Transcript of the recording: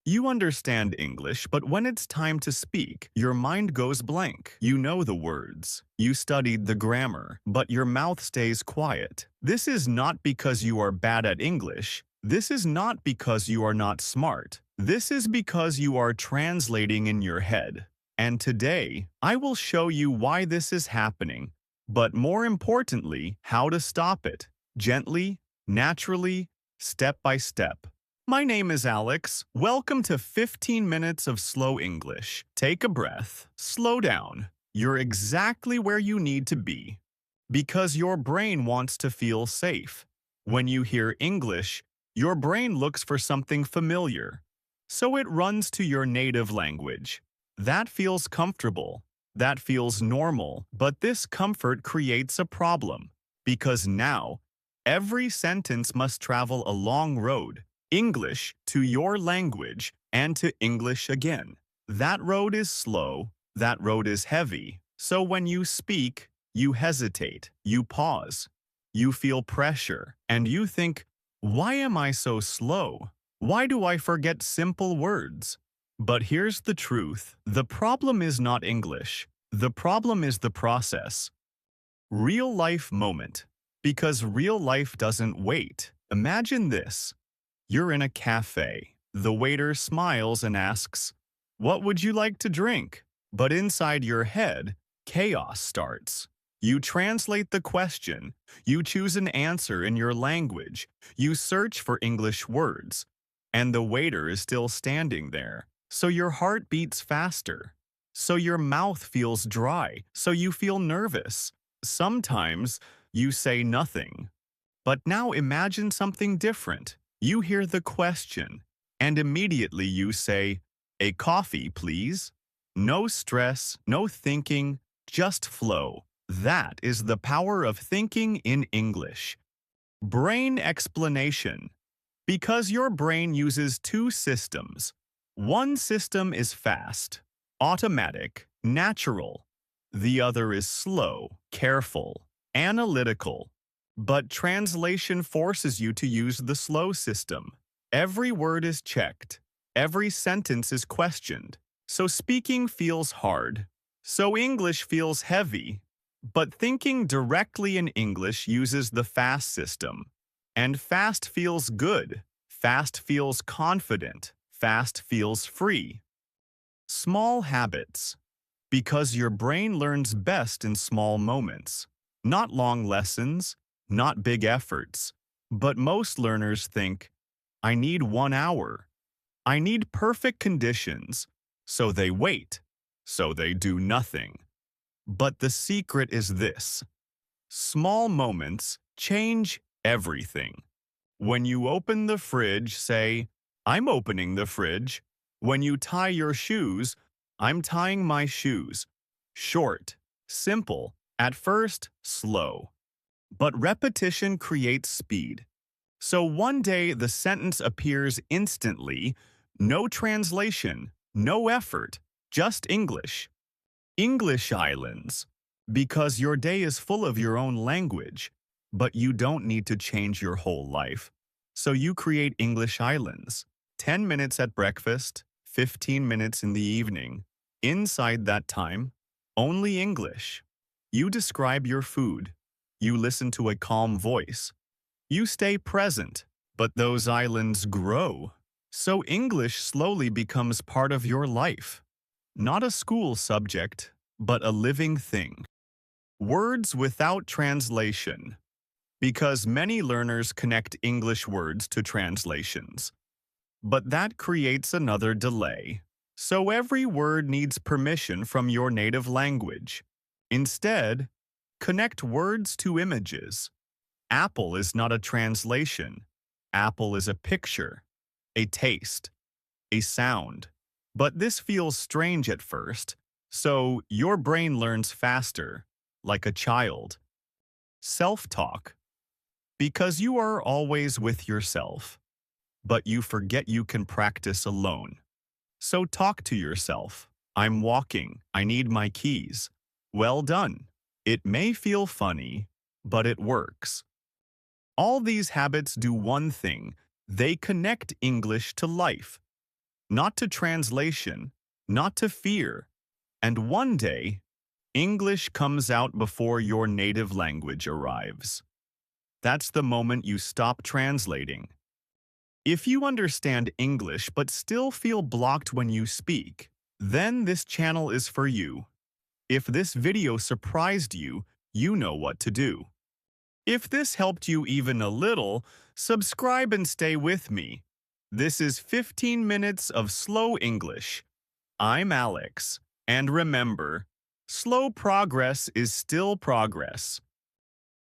You understand English, but when it's time to speak, your mind goes blank. You know the words. You studied the grammar, but your mouth stays quiet. This is not because you are bad at English. This is not because you are not smart. This is because you are translating in your head. And today, I will show you why this is happening, but more importantly, how to stop it. Gently, naturally, step by step. My name is Alex. Welcome to 15 minutes of slow English. Take a breath. Slow down. You're exactly where you need to be. Because your brain wants to feel safe. When you hear English, your brain looks for something familiar. So it runs to your native language. That feels comfortable. That feels normal. But this comfort creates a problem. Because now, every sentence must travel a long road. English to your language and to English again. That road is slow, that road is heavy. So when you speak, you hesitate, you pause, you feel pressure, and you think, why am I so slow? Why do I forget simple words? But here's the truth. The problem is not English. The problem is the process. Real life moment. Because real life doesn't wait. Imagine this. You're in a cafe. The waiter smiles and asks, "What would you like to drink?" But inside your head, chaos starts. You translate the question. You choose an answer in your language. You search for English words. And the waiter is still standing there. So your heart beats faster. So your mouth feels dry. So you feel nervous. Sometimes you say nothing. But now imagine something different. You hear the question, and immediately you say, "A coffee, please." No stress, no thinking, just flow. That is the power of thinking in English. Brain explanation. Because your brain uses two systems. One system is fast, automatic, natural. The other is slow, careful, analytical. But translation forces you to use the slow system. Every word is checked. Every sentence is questioned. So speaking feels hard. So English feels heavy. But thinking directly in English uses the fast system. And fast feels good. Fast feels confident. Fast feels free. Small habits. Because your brain learns best in small moments. Not long lessons, not big efforts. But most learners think, I need 1 hour. I need perfect conditions. So they wait. So they do nothing. But the secret is this. Small moments change everything. When you open the fridge, say, I'm opening the fridge. When you tie your shoes, I'm tying my shoes. Short, simple, at first, slow. But repetition creates speed. So one day the sentence appears instantly, no translation, no effort, just English. English islands. Because your day is full of your own language, but you don't need to change your whole life. So you create English islands. 10 minutes at breakfast, 15 minutes in the evening. Inside that time, only English. You describe your food. You listen to a calm voice. You stay present, but those islands grow. So English slowly becomes part of your life. Not a school subject, but a living thing. Words without translation. Because many learners connect English words to translations. But that creates another delay. So every word needs permission from your native language. Instead, connect words to images. Apple is not a translation. Apple is a picture, a taste, a sound. But this feels strange at first, so your brain learns faster, like a child. Self-talk. Because you are always with yourself, but you forget you can practice alone. So talk to yourself. I'm walking. I need my keys. Well done. It may feel funny, but it works. All these habits do one thing. They connect English to life. not to translation, not to fear. And one day, English comes out before your native language arrives. That's the moment you stop translating. If you understand English but still feel blocked when you speak, then this channel is for you. If this video surprised you, you know what to do. If this helped you even a little, subscribe and stay with me. This is 15 minutes of slow English. I'm Alex, and remember, slow progress is still progress.